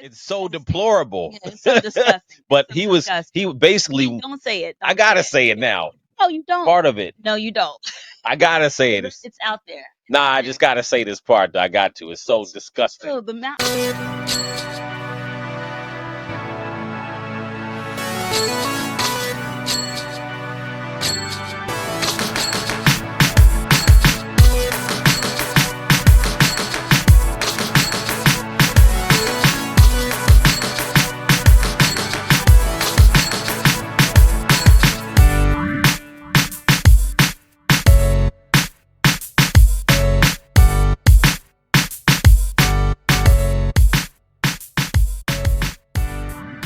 It's so deplorable. Yeah, it's so disgusting. But It's so disgusting. he basically. Don't say it. I Don't say gotta it. say it now. No, you don't. Part of it. No, you don't. I gotta say it. It's out there. It's Nah, out I there. just gotta say this part. I got to. It's so disgusting. So the mount.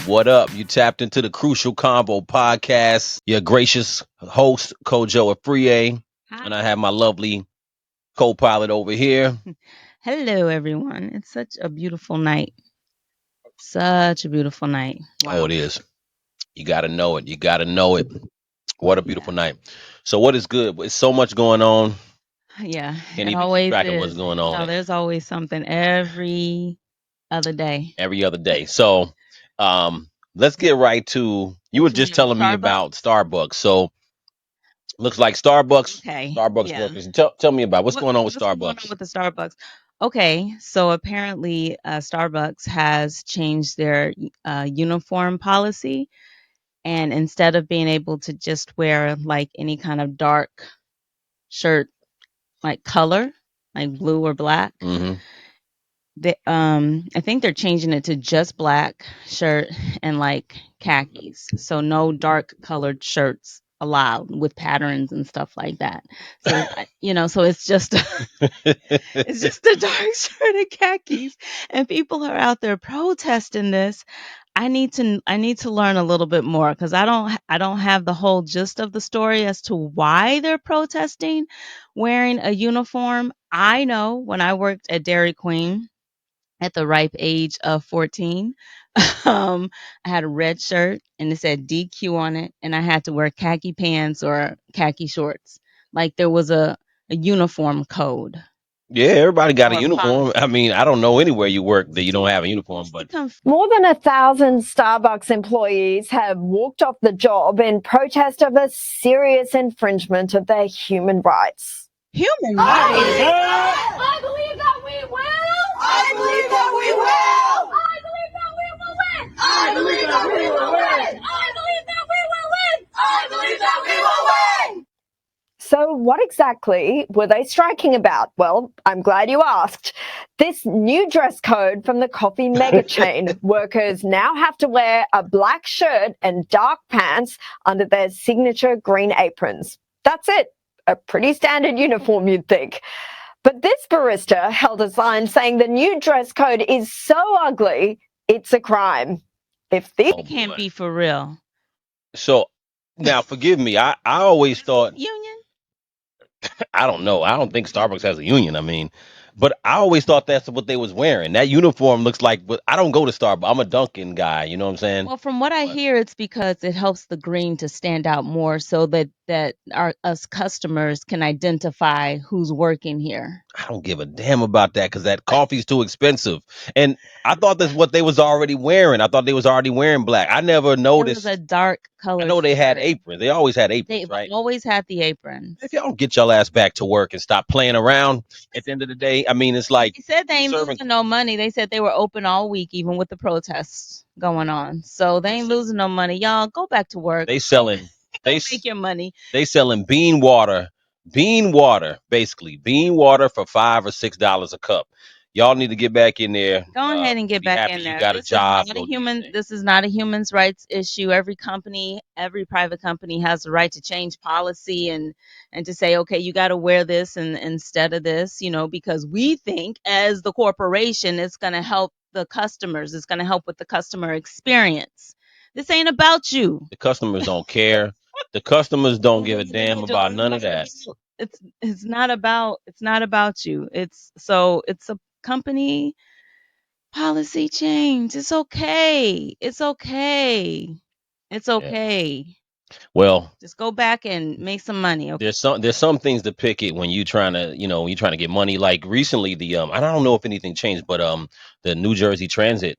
What up? You tapped into the Crucial Convo podcast. Your gracious host, Kojo Afriye, and I have my lovely co-pilot over here. Hello, everyone. It's such a beautiful night. Such a beautiful night. Oh, Wow. it is. You gotta know it. You gotta know it. What a Yeah. beautiful night. So, what is good? It's so much going on. Yeah. Can't It even keep always track of what's is. going on Oh, there's always something every other day. every other day. So, let's get right to. You were just telling me about Starbucks. Starbucks. So, looks like Starbucks. Okay. Starbucks Yeah. workers. Tell me about what's going on with What's going on Starbucks. with the Starbucks? Okay, so apparently, Starbucks has changed their uniform policy, and instead of being able to just wear like any kind of dark shirt, like color, like blue or black, Mm-hmm. I think they're changing it to just black shirt and like khakis. So no dark colored shirts allowed with patterns and stuff like that. So so it's just it's just a dark shirt and khakis, and people are out there protesting this. I need to learn a little bit more because I don't have the whole gist of the story as to why they're protesting wearing a uniform. I know when I worked at Dairy Queen at the ripe age of 14. I had a red shirt and it said DQ on it, and I had to wear khaki pants or khaki shorts. Like there was a uniform code Yeah, everybody got a or uniform. I policy. mean, I don't know anywhere you work that you don't have a uniform, but More than 1,000 Starbucks employees have walked off the job in protest of a serious infringement of their human rights. Human I rights. believe that. I believe that we will. I believe that we will. I believe that we will win. I believe that we will win. I believe that we will win. I believe that we will win. So what exactly were they striking about? Well, I'm glad you asked. This new dress code from the coffee mega chain. Workers now have to wear a black shirt and dark pants under their signature green aprons. That's it. A pretty standard uniform, you'd think. But this barista held a sign saying the new dress code is so ugly, it's a crime. If these oh It can't boy. be for real. So now, forgive me. I always thought Union? I don't know. I don't think Starbucks has a union. I mean, but I always thought that's what they was wearing. That uniform looks like. But I don't go to Starbucks. I'm a Dunkin' guy. You know what I'm saying? Well, from what I But hear, it's because it helps the green to stand out more so that our us customers can identify who's working here. I don't give a damn about that because that coffee's too expensive. And I thought that's what they was already wearing. I thought they was already wearing black. I never It was a noticed. dark I colored know they had shirt. aprons. They always had aprons, They've right? always had the aprons. If y'all don't get your ass back to work and stop playing around at the end of the day, I mean, it's like They said they you ain't serving. losing no money. They said they were open all week, even with the protests going on. So they ain't losing no money. Y'all go back to work. They selling. Go They make your money. They selling bean water, basically bean water for $5 or $6 a cup. Y'all need to get back in there. Go ahead and get Be back happy in you there. got a This is job. not a Go do your human. thing. This is not a human rights issue. Every company, every private company has the right to change policy and to say, okay, you got to wear this and instead of this, because we think as the corporation, it's going to help the customers. It's going to help with the customer experience. This ain't about you. The customers don't care. The customers don't give a damn about none of that. It's not about you. It's a company policy change. It's okay. It's okay. It's Yeah. okay. Well, Just go back and make some money. Okay. there's some things to pick it when you trying to when you trying to get money. Like recently, the I don't know if anything changed, but the New Jersey Transit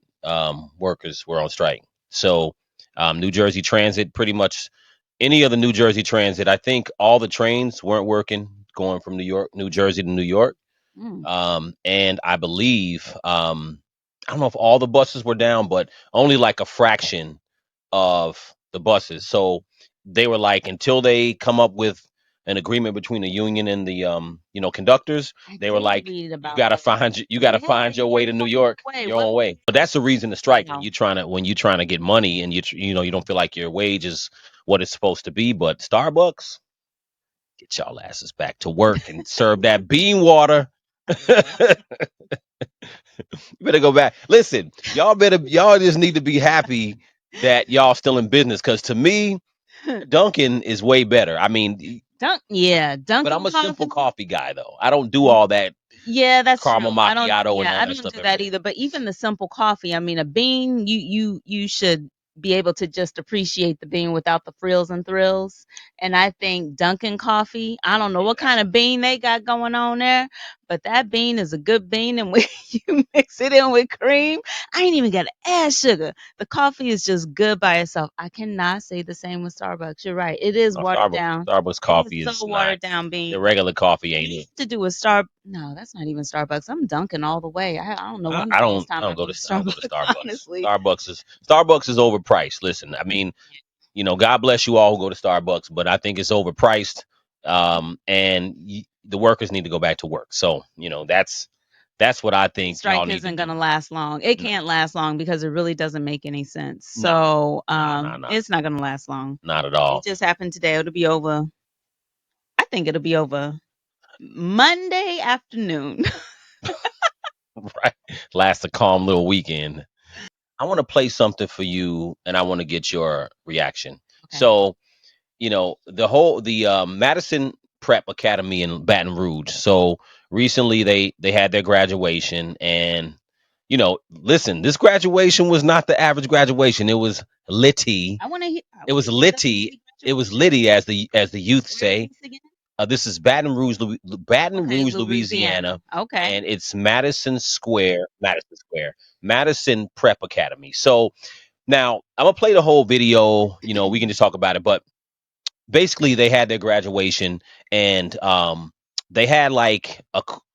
workers were on strike. So New Jersey Transit, pretty much any of the New Jersey Transit, I think all the trains weren't working going from New Jersey to New York. Mm. And I believe I don't know if all the buses were down, but only like a fraction of the buses. So they were like, until they come up with an agreement between the union and the conductors, I they were did like, read you about gotta that. find you gotta Yeah, find your way to New York wait, your what? own way. But that's the reason to strike Wow. when you trying to get money and you don't feel like your wage is what it's supposed to be. But Starbucks, get y'all asses back to work and serve that bean water. You better go back. Listen, y'all just need to be happy that y'all still in business. Cause to me, Dunkin' is way better. I mean, but Dunkin' I'm a simple coffee. coffee guy though. I don't do all that Yeah, that's caramel true. macchiato and Yeah, all I that don't stuff do every that day. either. But even the simple coffee, I mean, a bean, you should be able to just appreciate the bean without the frills and thrills. And I think Dunkin' coffee, I don't know Yeah, what kind of bean they got going on there, but that bean is a good bean. And when you mix it in with cream, I ain't even got to add sugar. The coffee is just good by itself. I cannot say the same with Starbucks. You're right. It is no, watered down. Starbucks It is coffee so is not watered down the bean regular coffee ain't it. to do a Star. No, that's not even Starbucks. I'm Dunkin' all the way. I don't know when the last I time don't I've go to used I don't go to Starbucks, Starbucks. honestly. Starbucks is overpriced. Listen, I mean, God bless you all who go to Starbucks, but I think it's overpriced. And the workers need to go back to work. So, that's what I This think y'all strike need to isn't do. gonna last long. It No, can't last long because it really doesn't make any sense. no, So no, it's not gonna last long. not at It all. just happened today. It'll be over. I think it'll be over Monday afternoon. Right. Last a calm little weekend. I want to play something for you and I want to get your reaction. Okay. So, the Madison Prep Academy in Baton Rouge. So recently they had their graduation and listen, this graduation was not the average graduation. It was litty. I want to hear. It was Where's the litty. Haiti It was graduation? litty as the youth Where is say. this again? This is Baton Okay, Rouge, Louisiana. Louisiana, Okay. and it's Madison Prep Academy. So now I'm gonna play the whole video. We can just talk about it, but basically they had their graduation and they had like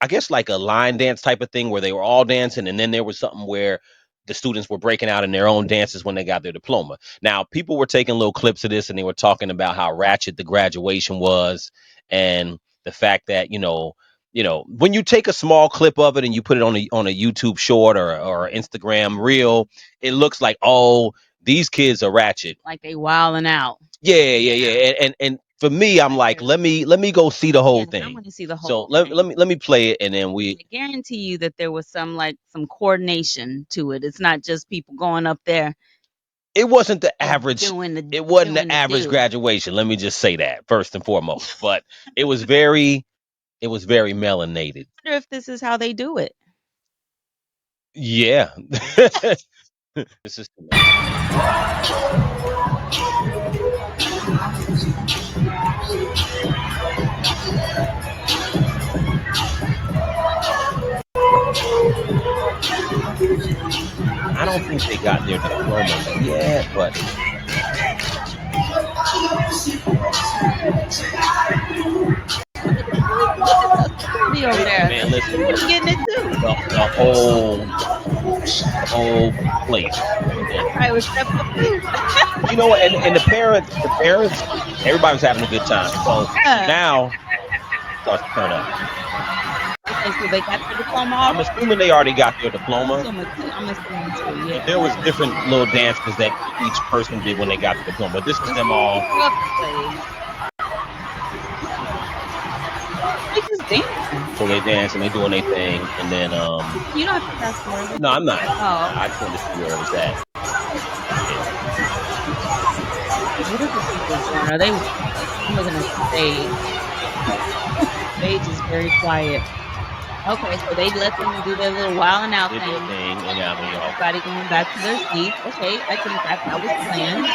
I guess like a line dance type of thing where they were all dancing and then there was something where the students were breaking out in their own dances when they got their diploma. Now people were taking little clips of this and they were talking about how ratchet the graduation was and the fact that when you take a small clip of it and you put it on a YouTube short or Instagram reel, it looks like, oh, these kids are ratchet. Like they wilding out. Yeah, yeah, yeah. And for me, I'm I like, hear you. let me go see the whole Yeah, I thing. want to see the So whole let thing. me let me play it, and then I guarantee you that there was some coordination to it. It's not just people going up there it wasn't the and average. doing It wasn't doing the the average do. graduation. Let me just say that first and foremost. But it was very melanated. I wonder if this is how they do it. Yeah. This is too much. I don't think they got their diplomas yet, but Look at the security over there. man, listen, Security getting it too. the whole place was I dancing. probably would step up too. And the parents, everybody was having a good time. So Yeah. now it starts to turn up. Okay, so they got their diploma I'm already. assuming they already got their diploma, I'm assuming too. but Yeah. there was different little dances that each person did when they got the diploma. But this was It's them all. all up the place. They just dancing. So they dance and they doing their thing, and then You don't have to fast forward. We no, can. I'm not. Oh, I okay. just wanted to see where it was at. Yeah, What are the people doing? Are they walking? I'm looking at the stage. Stage is very quiet. Okay, so they let them do their little wilding out did their thing. thing, and I mean, Everybody going back to their seats. Okay, I think that was planned.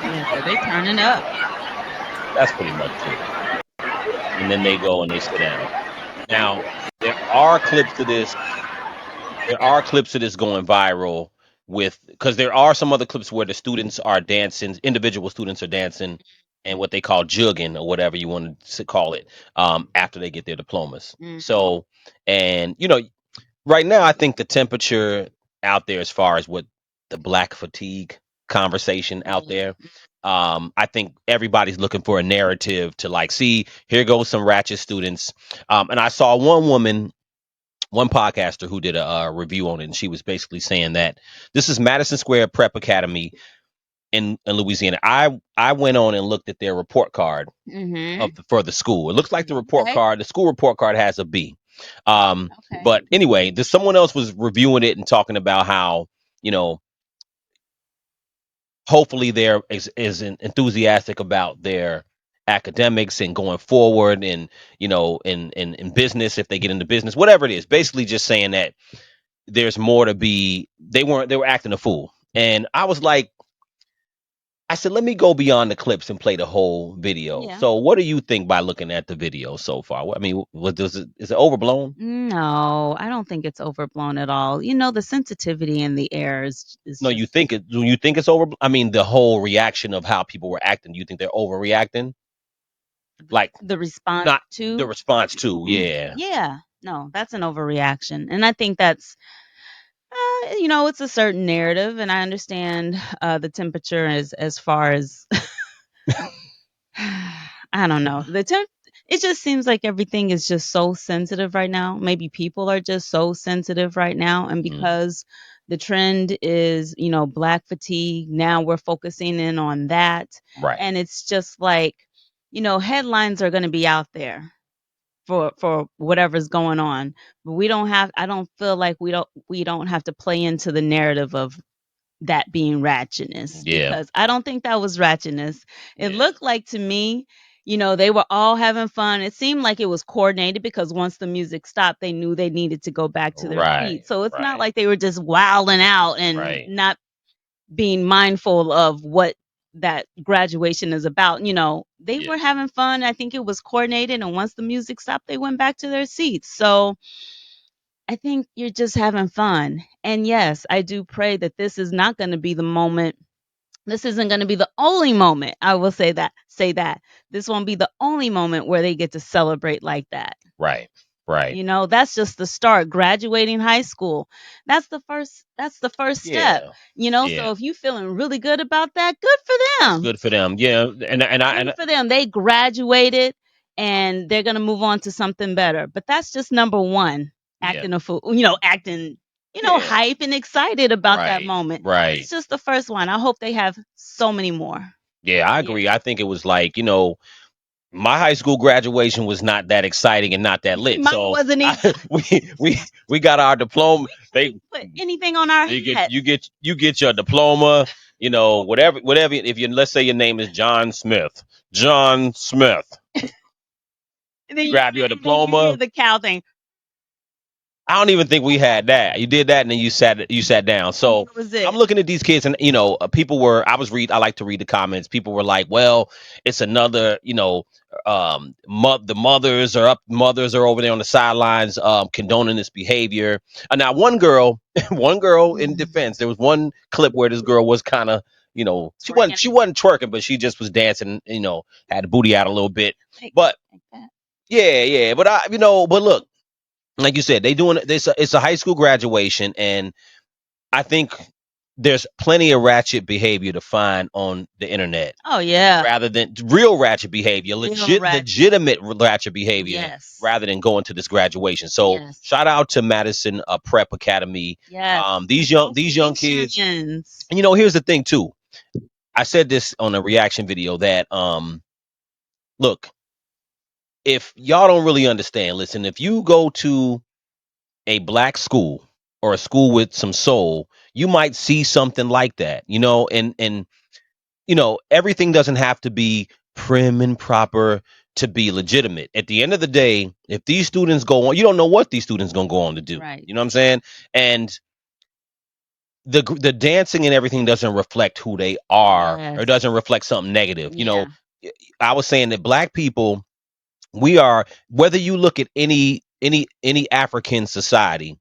Yeah, so they turning up. that's pretty much it. and then they go and they sit down. Now, there are clips to this. There are clips of this going viral with because there are some other clips where the students are dancing, individual students are dancing, and what they call jugging or whatever you want to call it, after they get their diplomas. Mhm. So, and right now, I think the temperature out there, as far as what the black fatigue conversation out Yeah. there, I think everybody's looking for a narrative to like, see, here goes some ratchet students. And I saw one woman, one podcaster who did a review on it, and she was basically saying that this is Madison Square Prep Academy in Louisiana. I went on and looked at their report card Mhm. for the school. It looks like Okay. the school report card has a B. Okay. But anyway, someone else was reviewing it and talking about how you know hopefully they're is enthusiastic about their academics and going forward, and in business, if they get into business, whatever it is, basically just saying that there's more to be. They were acting a fool, and I was like, I said, let me go beyond the clips and play the whole video. Yeah. So what do you think by looking at the video so far? I mean, what does it, is it overblown? No, I don't think it's overblown at all. The sensitivity in the air is No, you just think it? Do you think it's over? I mean, the whole reaction of how people were acting. Do you think they're overreacting? Like, the response not the to. response to? Yeah, Yeah. No, that's an overreaction. And I think that's it's a certain narrative, and I understand the temperature as far as I don't know. It just seems like everything is just so sensitive right now. Maybe people are just so sensitive right now, and mm, because the trend is, black fatigue, now we're focusing in on that, right. and it's just like, headlines are going to be out there for whatever's going on. But we don't have I don't feel like we don't have to play into the narrative of that being ratchetness, Yeah, because I don't think that was ratchetness. It yeah, looked like to me, they were all having fun. It seemed like it was coordinated because once the music stopped, they knew they needed to go back to their right, seats. So it's not right, like they were just wilding out and right. not being mindful of what that graduation is about. They Yeah, were having fun. I think it was coordinated. And once the music stopped, they went back to their seats. So I think you're just having fun. And yes, I do pray that this is not going to be the moment. This isn't going to be the only moment. I will say that. This won't be the only moment where they get to celebrate like that. right, right. That's just the start. Graduating high school. That's the first step. Yeah, So yeah. if you feeling really good about that, good for That's them. good for them. Yeah, Good for them. They graduated and they're going to move on to something better. But that's just number 1, yeah, acting a fool, acting, yeah. hype and excited about that Right, moment. It's right. just the first one. I hope they have so many more. Yeah, I Yeah. agree. I think it was like, my high school graduation was not that exciting and not that lit. Mine So wasn't either. we got our diploma. Put anything on our They get hats. you get your diploma. Whatever. If you, let's say your name is John Smith, John Smith, And then you you, grab your and then you hear diploma. the cow thing. I don't even think we had that. You did that and then you sat down. And So that was I'm it. looking at these kids and people were I like to read the comments. People were like, well, it's another, the mothers are over there on the sidelines condoning this behavior. Now one girl, one girl in defense, there was one clip where this girl was kind of, Twerking she wasn't twerking, but she just was dancing, had the booty out a little bit. like, But like that. yeah, yeah, but look, like you said, they doing it. It's a high school graduation, and I think there's plenty of ratchet behavior to find on the internet, Oh yeah. rather than real ratchet behavior, Real ratchet. legitimate ratchet behavior, Yes. rather than going to this graduation. So Yes. shout out to Madison Prep Academy. Yes. These young kids. Congratulations. And here's the thing too. I said this on a reaction video that look, if y'all don't really understand, listen, if you go to a black school or a school with some soul, you might see something like that, and everything doesn't have to be prim and proper to be legitimate. At the end of the day, if these students go on, you don't know what these students going to go on to do. Right. You know what I'm saying? And the dancing and everything doesn't reflect who they are, or Yes. doesn't reflect something negative. Yeah. I was saying that black people We are, whether you look at any African society,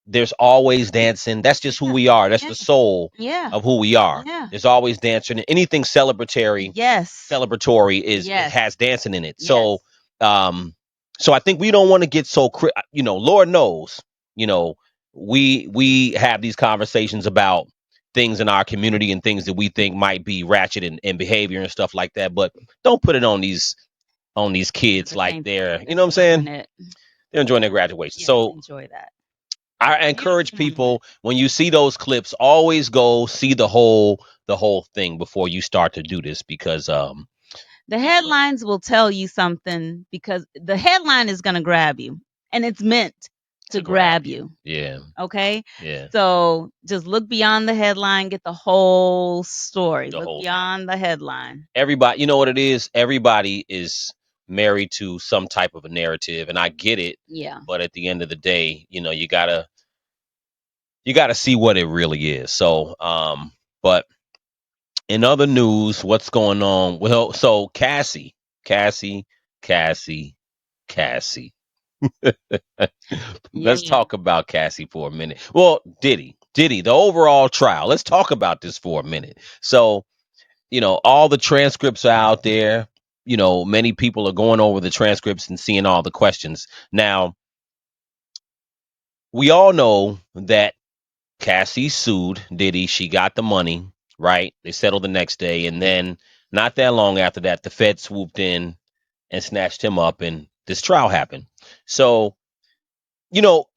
there's always dancing. That's just who Yeah. we are. That's Yeah. the soul Yeah. of who we are. Yeah. There's always dancing. Anything Yes. celebratory is Yes. has dancing in it. Yes. Um, so I think we don't want to get so Lord knows, you know, we have these conversations about things in our community and things that we think might be ratchet in behavior and stuff like that. But don't put it on these kids This like ain't the they're, kid you know that's what I'm doing saying? it. They're enjoying their graduation. Yeah, So enjoy that. I encourage Beautiful moment. people, when you see those clips, always go see the whole thing before you start to do this, because The headlines will tell you something because the headline is going to grab you and it's meant to to grab grab you. you. Yeah. Okay. Yeah. So just look beyond the headline, get the whole story. The Look whole thing. beyond the headline. Everybody, you know what it is? Everybody is married to some type of a narrative, and I get it, Yeah. but at the end of the day, you gotta see what it really is. So but in other news, what's going on? Well, so Cassie, Cassie, Cassie. Yeah. Let's talk about Cassie for a minute. Well, Diddy, the overall trial. Let's talk about this for a minute. So, all the transcripts are out there. Many people are going over the transcripts and seeing all the questions. Now, we all know that Cassie sued Diddy. She got the money, right? They settled the next day. And then, not that long after that, the Fed swooped in and snatched him up, and this trial happened. So,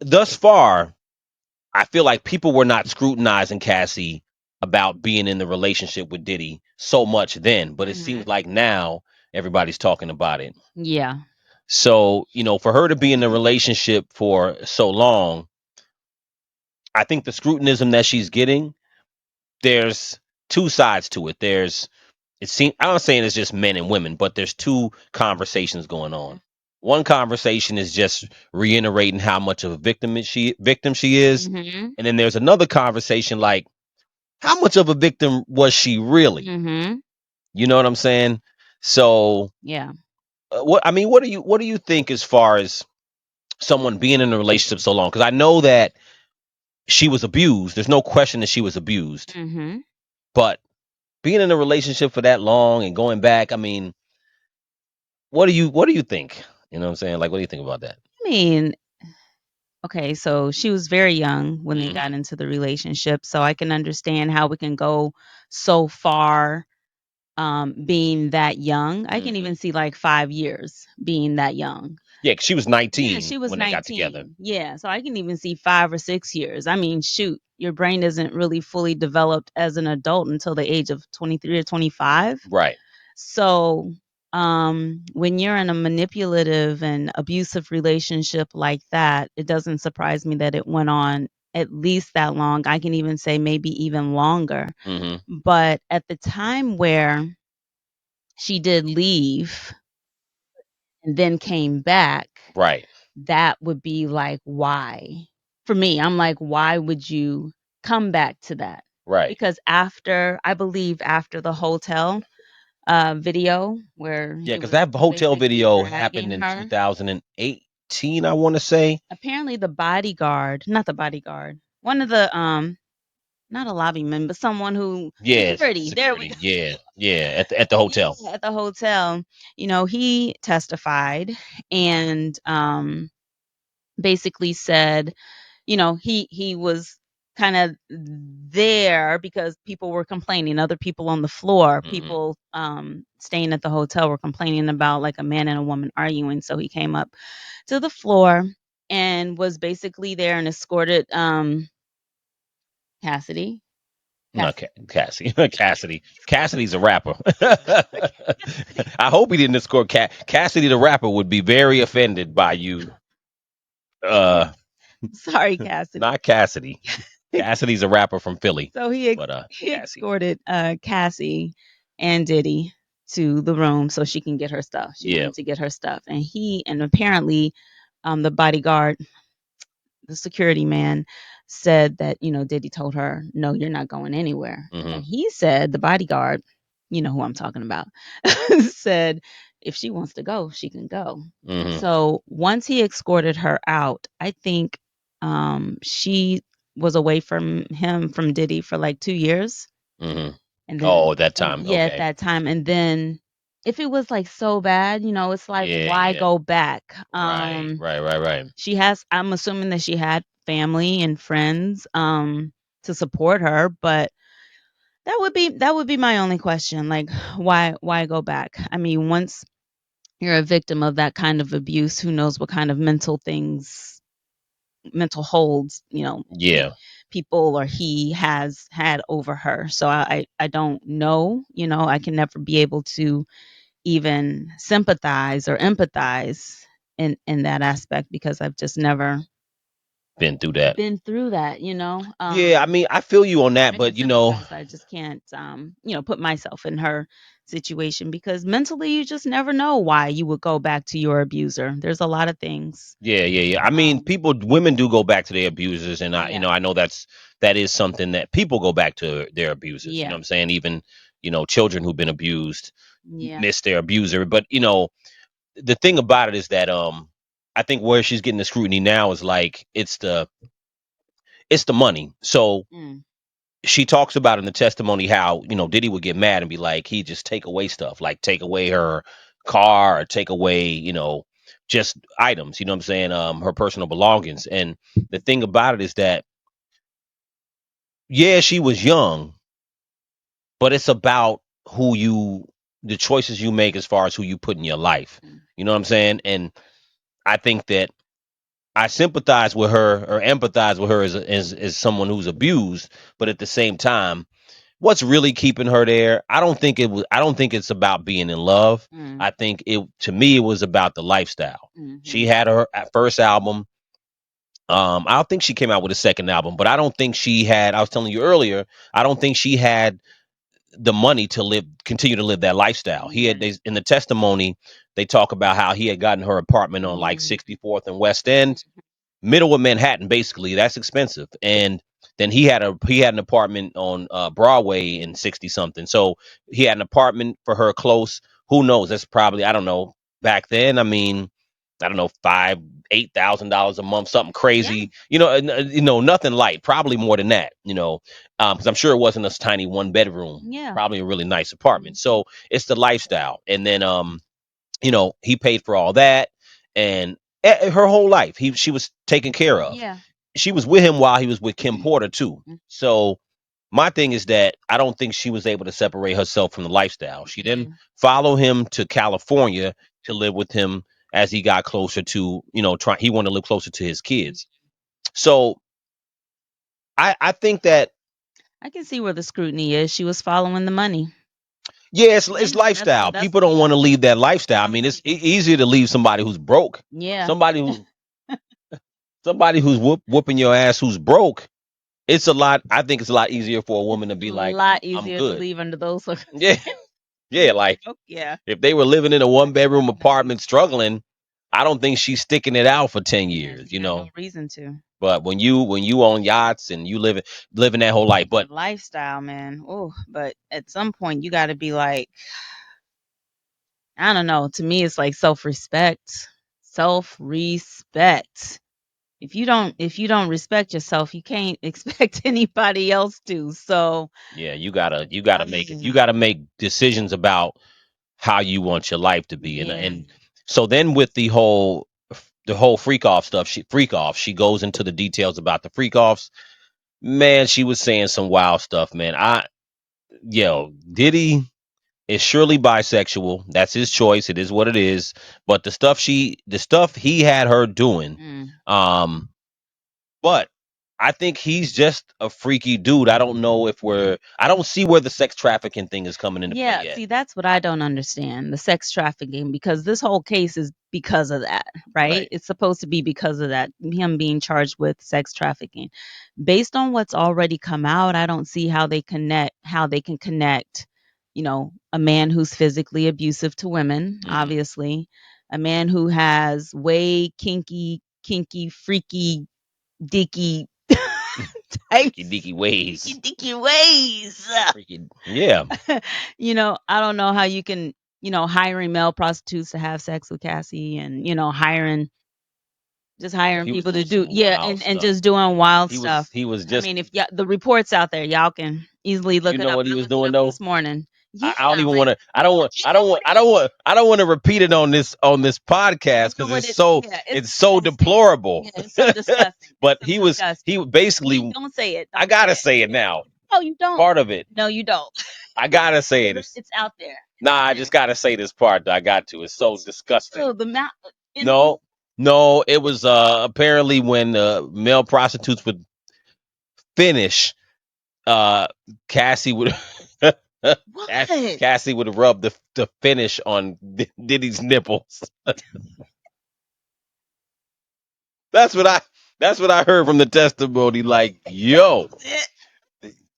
thus far, I feel like people were not scrutinizing Cassie about being in the relationship with Diddy so much then, but it seems Hmm. like now everybody's talking about it. Yeah. So, for her to be in the relationship for so long, I think the scrutinism that she's getting, there's two sides to it. I'm not saying it's just men and women, but there's two conversations going on. One conversation is just reiterating how much of a victim she is. Hmm. And then there's another conversation like, how much of a victim was she really? Hmm. You know what I'm saying? So, Yeah. what do you think as far as someone being in a relationship so long? Because I know that she was abused. There's no question that she was abused. Hmm. But being in a relationship for that long and going back, I mean, what do you think? You know what I'm saying? Like, what do you think about that? I mean, okay, so she was very young when they got Hmm. into the relationship, so I can understand how we can go so far being that young. I can Hmm. even see like 5 years being that young. Yeah, 'cause she was Yeah, 19 she was when they got together. 19. Yeah, so I can even see 5 or 6 years. I mean, shoot, your brain isn't really fully developed as an adult until the age of 23 or 25. Right. So, when you're in a manipulative and abusive relationship like that, it doesn't surprise me that it went on at least that long. I can even say maybe even longer. Hmm. But at the time where she did leave and then came back, Right. that would be like, why? For me, I'm like, why would you come back to that? Right. Because I believe after the hotel video where Yeah, he because was that hotel basically video happened dragging in her, 2018, I want to say. apparently the bodyguard, not the bodyguard, one of the not a lobbyman, but someone who Yeah, security. There we security. go. Yeah, yeah, at the hotel. Yeah, at the hotel, he testified and basically said, he was kind of there because people were complaining. Other people on the floor, Hmm. people staying at the hotel were complaining about like a man and a woman arguing. So he came up to the floor and was basically there and escorted Cassidy. Not Cassidy. Cassie. Cassidy. Cassidy's a rapper. I hope he didn't escort Cassidy. The rapper would be very offended by you. Uh, Sorry, Cassidy. Not Cassidy. Cassidy's a rapper from Philly, So but he Cassie. escorted Cassie and Diddy to the room so she can get her stuff. She Yeah. wanted to get her stuff, and apparently, the bodyguard, the security man, said that Diddy told her, "No, you're not going anywhere." Hmm. And he said, the bodyguard, you know who I'm talking about, said, if she wants to go, she can go. Mhm. So once he escorted her out, I think she was away from him from Diddy for like 2 years. Mhm. And then Oh, that and time. yeah, at Okay. that time. And then if it was like so bad, it's like Yeah, why yeah. go back? Right. Right, right, right. She has I'm assuming that she had family and friends to support her, but that would be my only question. Like why go back? I mean, once you're a victim of that kind of abuse, who knows what kind of mental holds, Yeah. people or he has had over her. So I don't know, I can never be able to even sympathize or empathize in that aspect because I've just never Been through that. been through that, Yeah, I mean, I feel you on that, I can but sympathize. I just can't, put myself in her situation because mentally, you just never know why you would go back to your abuser. There's a lot of things. yeah, yeah, yeah. I mean, Um, women do go back to their abusers, and yeah, I know that is something that people go back to their abusers. You know yeah, what I'm saying? Even, children who've been abused yeah. miss their abuser. But, the thing about it is that, I think where she's getting the scrutiny now is like it's the money. So Mm, she talks about in the testimony how Diddy would get mad and be like he just take away stuff, like take away her car or take away just items. You know what I'm saying? Her personal belongings. And the thing about it is that yeah, she was young, but it's about the choices you make as far as who you put in your life. mm, You know what I'm saying? And I think that I sympathize with her or empathize with her as someone who's abused, but at the same time, what's really keeping her there? I don't think it's about being in love. mm, I think it to me it was about the lifestyle. She mhm, had her first album. I don't think she came out with a second album, but I don't think she had, I was telling you earlier, I don't think she had the money to continue to live that lifestyle. yeah, In the testimony, they talk about how he had gotten her apartment on like mm, 64th and West End, middle of Manhattan, basically. That's expensive. And then he had an apartment on Broadway in 60 something. So he had an apartment for her close. Who knows? That's probably, I don't know. Back then, I mean, I don't know, $8,000 a month, something yeah, crazy. Nothing light. Probably more than that. Because I'm sure it wasn't a tiny one bedroom. yeah, Probably a really nice apartment. mm, So it's the lifestyle. And then he paid for all that, and her whole life she was taken care of. yeah, She was with him while he was with Kim Porter too. mm, So my thing is that I don't think she was able to separate herself from the lifestyle. She didn't mm, follow him to California to live with him as he got closer to, he wanted to live closer to his mm. kids. So I think that I can see where the scrutiny is. She was following the money. yeah, it's Yeah, that's lifestyle. what that's People don't yeah, want to leave that lifestyle. I mean, it's 100%. easier to leave somebody who's broke, Yeah, somebody who's whooping your ass who's broke. It's a lot. I think it's a lot easier for a it's woman to a be like, lot I'm easier to good. leave under those Yeah, circumstances. yeah. Like Oh, yeah, if they were living in a one bedroom apartment struggling, I don't think she's sticking it out for 10 yeah, years, she got no reason to. But when you own yachts and you living that whole life, The but lifestyle, man. Oh, but at some point you got to be like, I don't know. To me, it's like self-respect. Self-respect. If you don't respect yourself, you can't expect anybody else to. So, yeah, you gotta I make it. mean, You gotta make decisions about how you want your life to be. yeah, And so then with the whole freak off, she goes into the details about the freak offs. Man, she was saying some wild stuff, man. Diddy is surely bisexual. That's his choice. It is what it is. But the stuff he had her doing, mm. um, but I think he's just a freaky dude. I don't see where the sex trafficking thing is coming into play Yeah, yet. see, that's what I don't understand, the sex trafficking, because this whole case is because of that, right? Right. It's supposed to be because of that, him being charged with sex trafficking. Based on what's already come out, I don't see how they can connect, a man who's physically abusive to women, Hmm. obviously, a man who has way kinky, freaky, dicky Freaky types, deaky freaky ways. dicky ways. Freaky. Yeah. I don't know how you can. hiring male prostitutes to have sex with Cassie, and just Yeah, hiring he was people to doing do, some yeah, wild and stuff. just doing wild He was stuff. he was I just mean, if the reports out there, y'all can easily you look it know up. what he I was looked it doing up though. this morning. Yeah, I don't even want like to. I don't want to repeat it on this podcast you know because what it yeah, it's it's so disgusting. deplorable. Yeah, it's so disgusting. It's But so he disgusting. was basically. Don't say it. I Don't say gotta it. say it now. No, you don't. Part of it. No, you don't. I gotta say it. It's out there. It's Nah, out I there. just gotta say this part. I got to. It's so disgusting. Oh, the mouth. No, no, it was apparently when male prostitutes would finish, uh Cassie would What? Cassie would rub the finish on Diddy's nipples. That's what I that's what I heard from the testimony. Like, yo,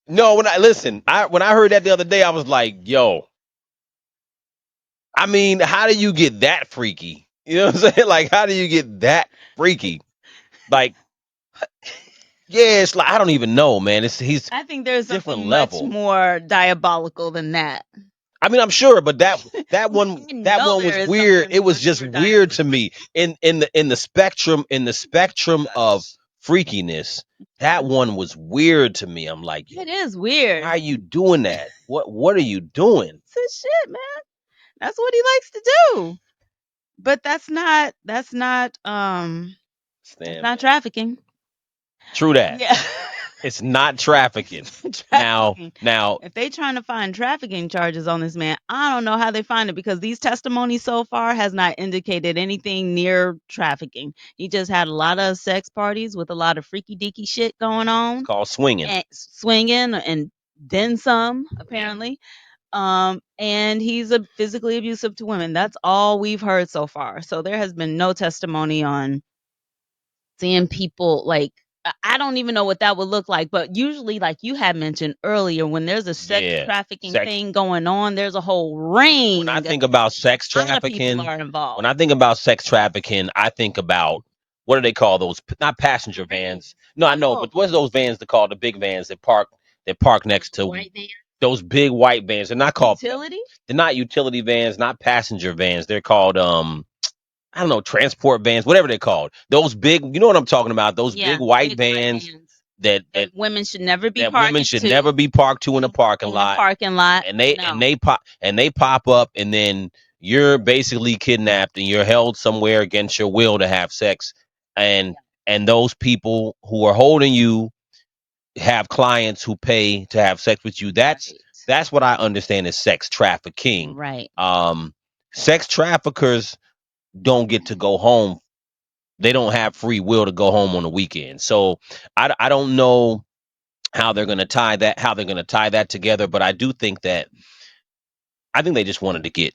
no, when I listen, when I heard that the other day, I was like, yo, I mean, how do you get that freaky? You know what I'm saying? Like, how do you get that freaky? Like, yeah, it's like I don't even know, man. He's I think there's different something much level. more diabolical than that. I mean, I'm sure, but I that know one there was is weird. something It was much just more weird to diabolical. me in the spectrum of freakiness. That one was weird to me. I'm like, It yo, is why weird. are you doing that? What are you doing? It's his shit, man. That's what he likes to do. But that's Stand not man. trafficking. True that. Yeah. It's not trafficking. It's not Now, trafficking. now, If they trying to find trafficking charges on this man, I don't know how they find it, because these testimonies so far has not indicated anything near trafficking. He just had a lot of sex parties with a lot of freaky deaky shit going it's on called swinging. and swinging and then some apparently. And he's physically abusive to women. That's all we've heard so far. So there has been no testimony on seeing people like, I don't even know what that would look like, but usually, like you had mentioned earlier, when there's a sex Yeah, trafficking sex. thing going on, there's a whole When I ring. think about sex A lot of people trafficking, are when involved. I think about sex trafficking, I think about what do they call those? Not passenger vans. No, I know, Oh, but what's those vans they call the big vans that park next to white van those big white vans? They're not called. utility. They're not utility vans, not passenger vans. They're called I don't know, transport vans, whatever they're called. Those big, you know what I'm talking about? Those big Yeah, white big white vans vans that that that women should never be that women parking should to never be parked to in a parking in the lot, parking lot. and they and No. they pop and they pop up, and then you're basically kidnapped and you're held somewhere against your will to have sex, and and those people who are holding you have clients who pay to have sex with you. Right. That's what I understand as sex trafficking. Right. Um, sex traffickers don't get to go home. They don't have free will to go home on the weekend. So I don't know how they're going to tie that together, but I do think that I think they just wanted to get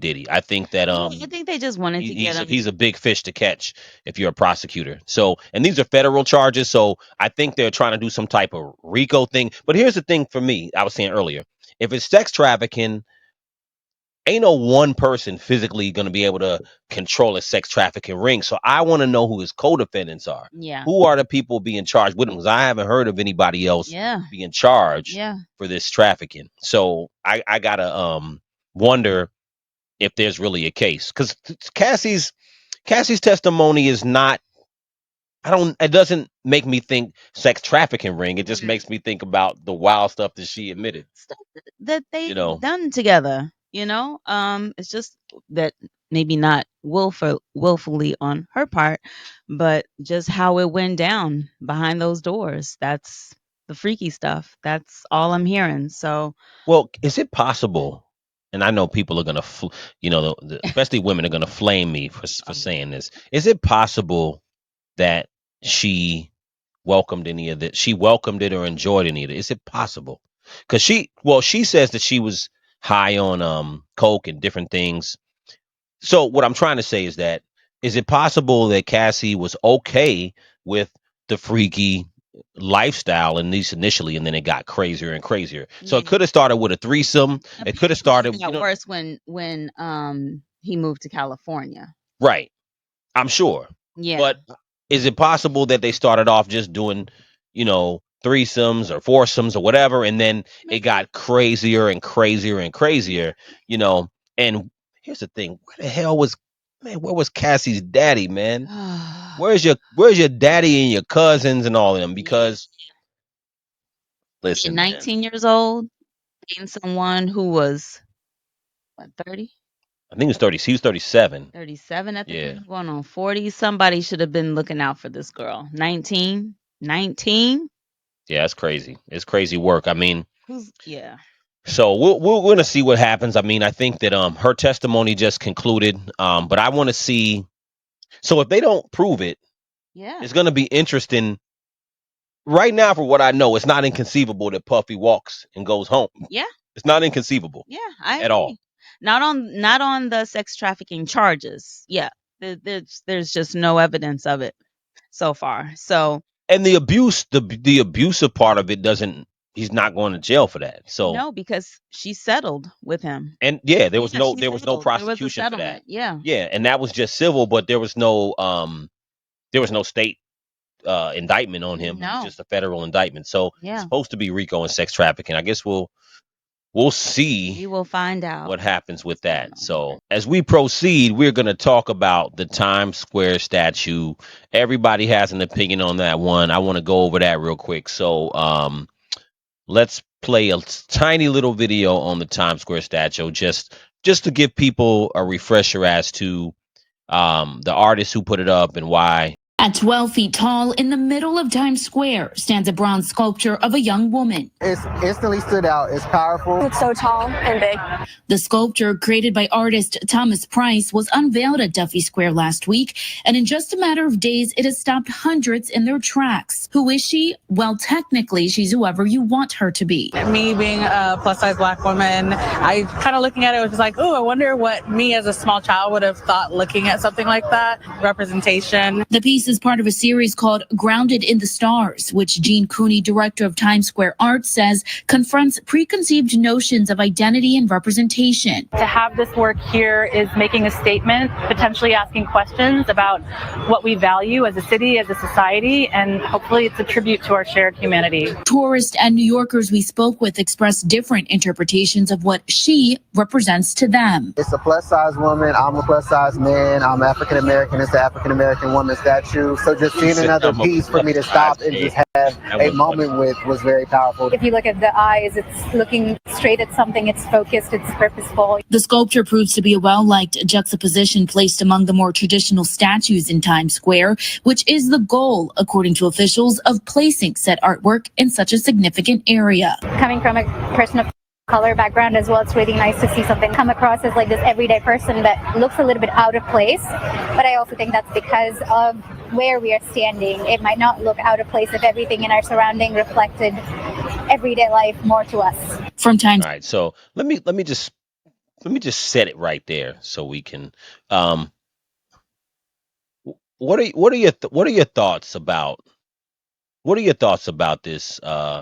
Diddy. I think that Yeah, I think they just wanted to get him. he's a big fish to catch if you're a prosecutor. So, and these are federal charges, so I think they're trying to do some type of RICO thing. But here's the thing for me, I was saying earlier, if it's sex trafficking, ain't no one person physically going to be able to control a sex trafficking ring. So I want to know who his co-defendants are. Yeah. Who are the people being charged with him? Because I haven't heard of anybody else Yeah. being charged Yeah. for this trafficking. So I gotta wonder if there's really a case. Because Cassie's testimony is not. I don't. It doesn't make me think sex trafficking ring. It just makes me think about the wild stuff that she admitted. Stuff that You they've know. done together, it's just that maybe not willfully on her part, but just how it went down behind those doors. That's the freaky stuff. That's all I'm hearing. So Well, is it possible? And I know people are gonna, especially women are gonna flame me for um, saying this. Is it possible that she welcomed any of that? She welcomed it or enjoyed any of it? Is it possible? Because she says that she was high on coke and different things. So what I'm trying to say is it possible that Cassie was okay with the freaky lifestyle, at least initially, and then it got crazier and crazier? So it yeah. could have started with a threesome. It could have Apparently started, it got worse when he moved to California. right. I'm sure. Yeah. But is it possible that they started off just doing, threesomes or foursomes or whatever, and then it Maybe. got crazier and crazier and crazier, you know? And here's the thing: where the hell was man? Where was Cassie's daddy, man? Where's your daddy and your cousins and all of them? Yeah. Because Being listen, man, 19 years old, dating someone who was what, 30? I think he was 30. He was 37. 37 at the Yeah, time, going on 40. Somebody should have been looking out for this girl. 19? 19? yeah, that's crazy. It's crazy work. I mean, Yeah. so we're gonna see what happens. I mean, I think that her testimony just concluded. But I want to see. So if they don't prove it, Yeah. it's gonna be interesting. Right now, for what I know, it's not inconceivable that Puffy walks and goes home. Yeah. It's not inconceivable Yeah, I at all. agree. Not on the sex trafficking charges. Yeah. There's just no evidence of it so far. So, And the abuse, the abusive part of it doesn't. He's not going to jail for that. So no, because she settled with him. and yeah, Yeah, she there was no settled. There was a prosecution for that. settlement. Yeah. Yeah, and that was just civil, but there was no state indictment on him. It was No. just a federal indictment. So it's Yeah. supposed to be RICO and sex trafficking. I guess we'll see We will find out what happens with what's going that. on here. So as we proceed, we're going to talk about the Times Square statue. Everybody has an opinion on that one. I want to go over that real quick. So let's play a tiny little video on the Times Square statue, just to give people a refresher as to the artist who put it up and why. At 12 feet tall, in the middle of Times Square, stands a bronze sculpture of a young woman. It's instantly stood out. It's powerful. It's so tall and big. The sculpture, created by artist Thomas Price, was unveiled at Duffy Square last week, and in just a matter of days, it has stopped hundreds in their tracks. Who is she? Well, technically, she's whoever you want her to be. Me being a plus-size Black woman, I kind of looking at it was like, oh, I wonder what me as a small child would have thought looking at something like that. Representation. The piece is part of a series called Grounded in the Stars, which Gene Cooney, director of Times Square Art, says confronts preconceived notions of identity and representation. To have this work here is making a statement, potentially asking questions about what we value as a city, as a society, and hopefully it's a tribute to our shared humanity. Tourists and New Yorkers we spoke with expressed different interpretations of what she represents to them. It's a plus-size woman. I'm a plus-size man. I'm African American. It's an African American woman statue. So just seeing another piece for me to stop and just have a moment with was very powerful. If you look at the eyes, it's looking straight at something. It's focused. It's purposeful. The sculpture proves to be a well-liked juxtaposition placed among the more traditional statues in Times Square, which is the goal, according to officials, of placing said artwork in such a significant area. Coming from a person of color background as well, it's really nice to see something come across as like this everyday person that looks a little bit out of place. But I also think that's because of where we are standing. It might not look out of place if everything in our surrounding reflected everyday life more to us. From Times. All right, so let me just set it right there so we can. What are your thoughts about this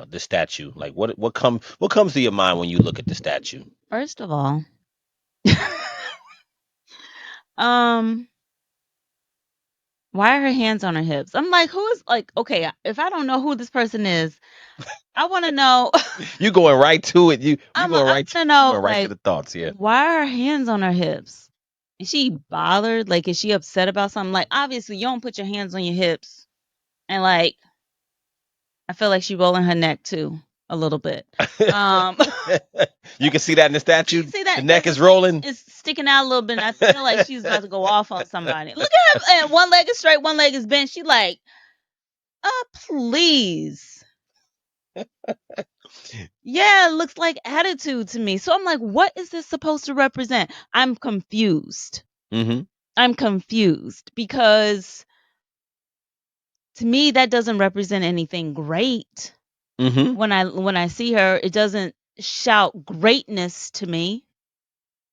this statue? Like what comes to your mind when you look at the statue? First of all, why are her hands on her hips? I'm like, who is, like, okay, if I don't know who this person is, I want to know. You going right to it. You I'm going right to know, going right like, to the thoughts. Yeah. why are her hands on her hips? Is she bothered? Like, is she upset about something? Like, obviously, you don't put your hands on your hips. And, like, I feel like she's rolling her neck, too, a little bit. You can see that in the statue. See that? The neck is rolling. It's sticking out a little bit, and I feel like she's about to go off on somebody. Look at her. And one leg is straight, one leg is bent. She like, please. Yeah, it looks like attitude to me. So I'm like, what is this supposed to represent? I'm confused. Mm-hmm. I'm confused because to me that doesn't represent anything great. Mm-hmm. When I see her, it doesn't shout greatness to me.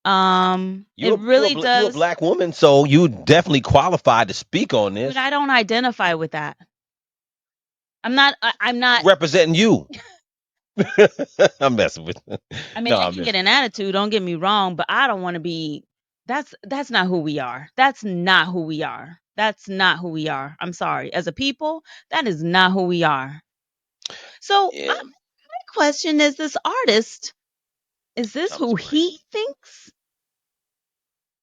It really does. You're a Black woman, so you definitely qualified to speak on this. But I don't identify with that. I'm not representing you. I'm messing with you. I mean, I can get an attitude, don't get me wrong, but I don't want to be. That's not who we are. That's not who we are. That's not who we are. I'm sorry. As a people, that is not who we are. So my question is, this artist, is this who he thinks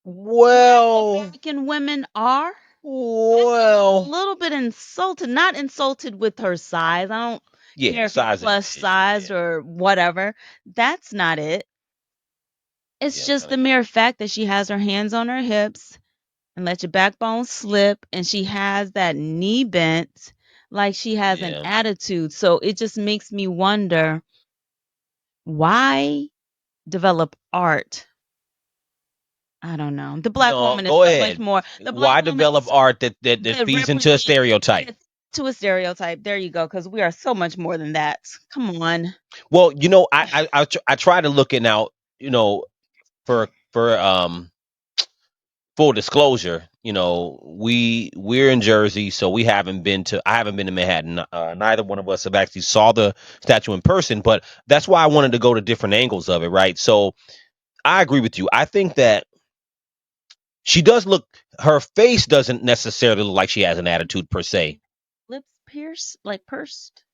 Well, American women are. A well, little bit insulted, not insulted with her size. I don't yeah, care if it's size ain't plus the issue. size Yeah, or whatever. That's not it. It's yeah, just that the mere fact that she has her hands on her hips and let your backbone slip and she has that knee bent like she has an yeah. attitude. So it just makes me wonder why develop art. I don't know. The black No, woman is go so much ahead. more. The black Why woman develop is art that that feeds into a represents stereotype? it to a stereotype. There you go, because we are so much more than that. Come on. Well, I try to look it out. For full disclosure, we're in Jersey, so we haven't been to. I haven't been to Manhattan. Neither one of us have actually saw the statue in person, but that's why I wanted to go to different angles of it, right? So I agree with you. I think that she does look. Her face doesn't necessarily look like she has an attitude per se. Lips pierced, like pursed.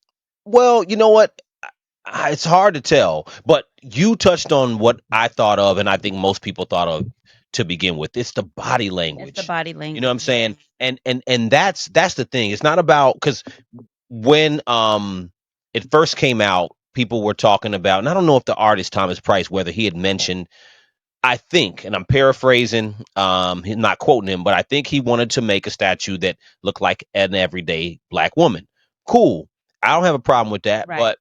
Well, you know what? It's hard to tell, but you touched on what I thought of, and I think most people thought of to begin with. It's the body It's the language. body You know what I'm language. saying? And that's the thing. It's not about because when it first came out, people were talking about, and I don't know if the artist Thomas Price, whether he had mentioned, I think, and I'm paraphrasing, he's not quoting him, but I think he wanted to make a statue that looked like an everyday black woman. Cool. I don't have a problem with that, Right. but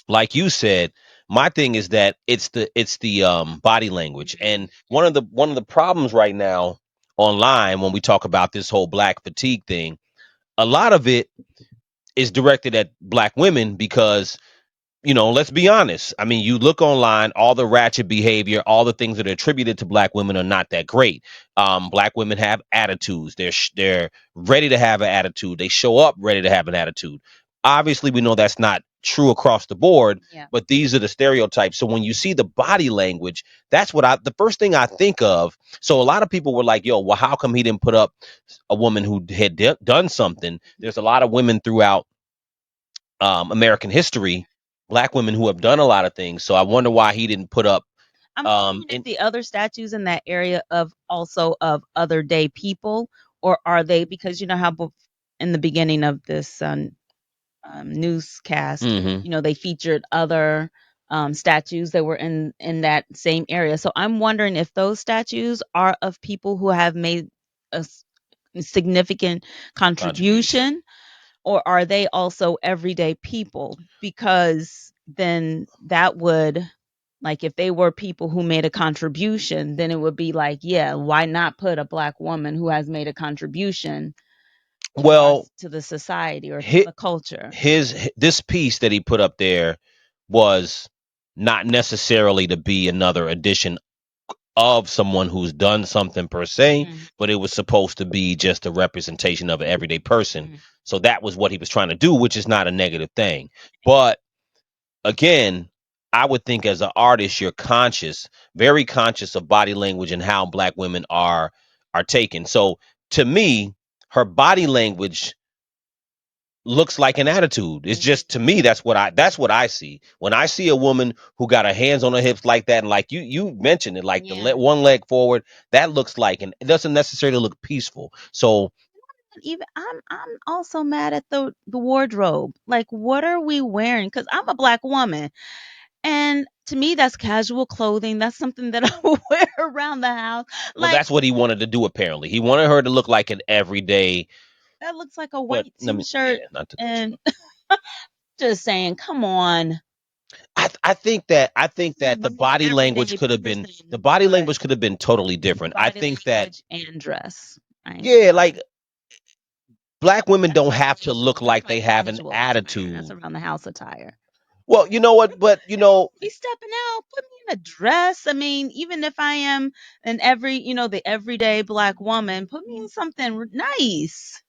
like you said, my thing is that it's the body language. And one of the problems right now online when we talk about this whole black fatigue thing, a lot of it is directed at black women because, let's be honest. I mean, you look online, all the ratchet behavior, all the things that are attributed to black women are not that great. Black women have attitudes. They're ready to have an attitude. They show up ready to have an attitude. Obviously, we know that's not true across the board, Yeah. but these are the stereotypes. So when you see the body language, that's the first thing I think of. So a lot of people were like, "Yo, well, how come he didn't put up a woman who had done something?" There's a lot of women throughout American history, black women who have done a lot of things. So I wonder why he didn't put up. I'm wondering if In the other statues in that area of also of other day people, or are they, because you know how in the beginning of this newscast, hmm they featured other statues that were in that same area. So I'm wondering if those statues are of people who have made a significant contribution. contribution, or are they also everyday people? Because then that would, like, if they were people who made a contribution, then it would be like, yeah, why not put a black woman who has made a contribution to our Well, to the society or to his, the culture? his this piece that he put up there was not necessarily to be another edition of someone who's done something per se, Mhm, but it was supposed to be just a representation of an everyday person. mhm. So that was what he was trying to do, which is not a negative thing. But again, I would think as an artist, you're conscious, very conscious of body language and how black women are taken. So to me, her body language looks like an attitude. It's Mhm. just to me that's what I see. When I see a woman who got her hands on her hips like that, and like you mentioned it, like Yeah. one leg forward, that looks like, and it doesn't necessarily look peaceful. So Even I'm also mad at the wardrobe. Like, what are we wearing? Because I'm a black woman, and to me, that's casual clothing. That's something that I would wear around the house. well, Like, that's what he wanted to do. Apparently, he wanted her to look like an everyday. that looks like a But white I mean, yeah, t-shirt, not to cut you and off. just saying, come on. I think that Buy an everyday the person, body but language could have been totally different. I body think that language and dress. I ain't yeah, gonna like lie. black women That's don't like have to look casual. That's like like they have an casual attire. That's attitude. around the house attire. Well, you know what? But Be stepping out, put me in a dress. I mean, even if I am the everyday black woman, put me in something nice.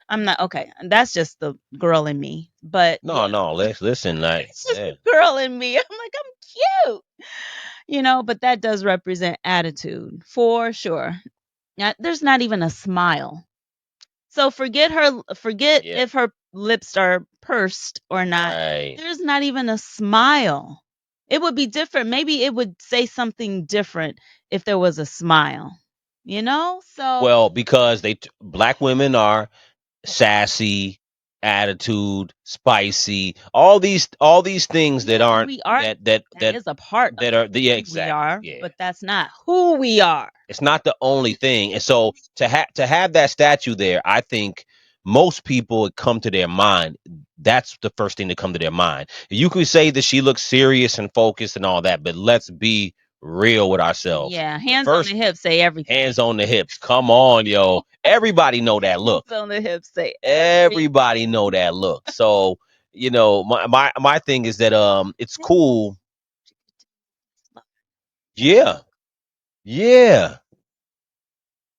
I'm not okay. That's just the girl in me. But no, yeah, no. Let's listen. Like, it's just yeah. the girl in me. I'm like, I'm cute. But that does represent attitude for sure. There's not even a smile. So forget Yeah. if her lips are pursed or not. Right. There's not even a smile. It would be different. Maybe it would say something different if there was a smile. So Well, because black women are sassy, attitude, spicy, all these things that aren't we are. that that That that is a part of that are yeah, who we exactly. are, Yeah. but that's not who we are. It's not the only thing. And so to have that statue there, I think most people would come to their mind. That's the first thing to come to their mind. You could say that she looks serious and focused and all that, but let's be real with ourselves. Yeah, The hands on the first hips say everything. hands on the hips. Come on, yo. Everybody know that look. Hands on the hips say Everybody know that look. So, my thing is that it's cool. Yeah. Yeah.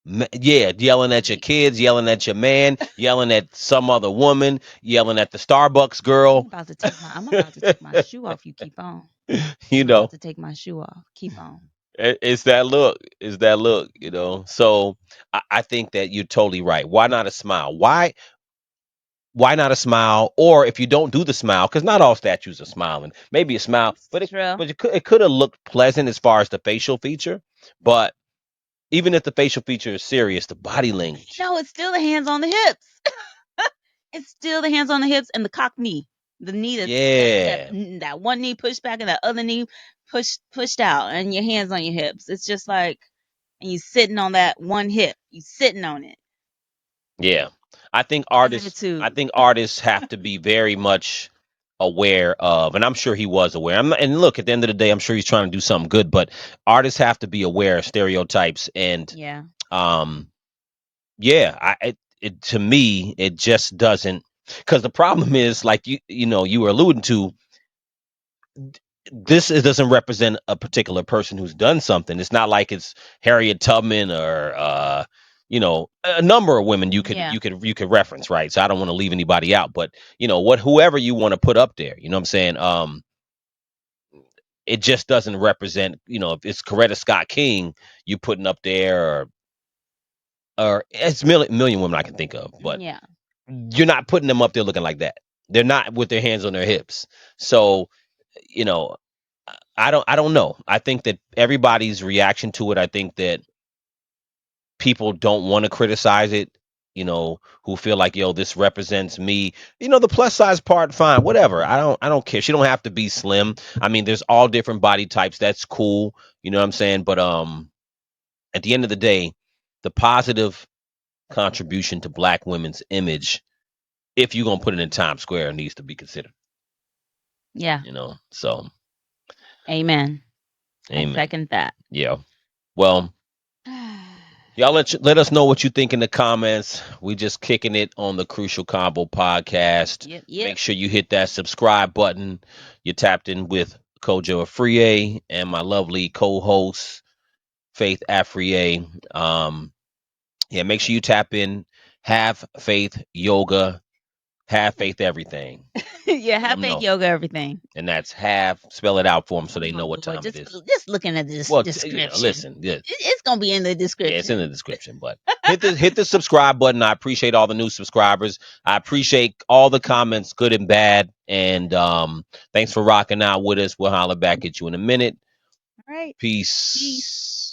Yeah, yelling at your kids, yelling at your man, yelling at some other woman, yelling at the Starbucks girl. I'm about to take my shoe off. You keep on. you I'm about know, to take my shoe off. Keep on. it's that look. It's that look. So I think that you're totally right. Why not a smile? Why not a smile? Or if you don't do the smile, because not all statues are smiling. Maybe a smile, but It's true. it could have looked pleasant as far as the facial feature. But even if the facial feature is serious, the body language. No, it's still the hands on the hips. It's still the hands on the hips and the cock knee. The knee Yeah. that one knee pushed back and that other knee pushed out, and your hands on your hips. It's just like, and you sitting on that one hip. You sitting on it. Yeah. I think artists I Attitude. think artists have to be very much aware of, and I'm sure he was aware. And look, at the end of the day, I'm sure he's trying to do something good, but artists have to be aware of stereotypes and Yeah. um yeah, to me it just doesn't, because the problem is, like you were alluding to, it doesn't represent a particular person who's done something. It's not like it's Harriet Tubman or a number of women Yeah. you could reference, right? So I don't want to leave anybody out, but whoever you want to put up there, you know what I'm saying? It just doesn't represent, if it's Coretta Scott King you putting up there, or it's million women I can think of, but Yeah. you're not putting them up there looking like that. They're not with their hands on their hips. So, you know, I don't know. I think that everybody's reaction to it, I think that people don't want to criticize it, who feel like, yo, this represents me. The plus size part, fine, whatever. I don't care. She don't have to be slim. I mean, there's all different body types. That's cool. You know what I'm saying? But at the end of the day, the positive contribution to black women's image, if you're gonna put it in Times Square, needs to be considered. Yeah. So Amen. I amen. second that. Yeah. Well, y'all let us know what you think in the comments. We just kicking it on the Crucial Combo podcast. Yep. Make sure you hit that subscribe button. You tapped in with Kojo Afriye and my lovely co-host Faith Afriye. Yeah, make sure you tap in. Have faith yoga. Have faith everything. Yeah. Let Have 'em faith know. yoga, everything. And that's spell it out for them so they Come know on, what boy. time it Just is. just looking at this Well, description. listen, yeah, It's gonna be in the yeah, it's in the description. description. But hit the subscribe button. I appreciate all the new subscribers. I appreciate all the comments, good and bad. And thanks for rocking out with us. We'll holler back at you in a minute. All right. Peace. Peace.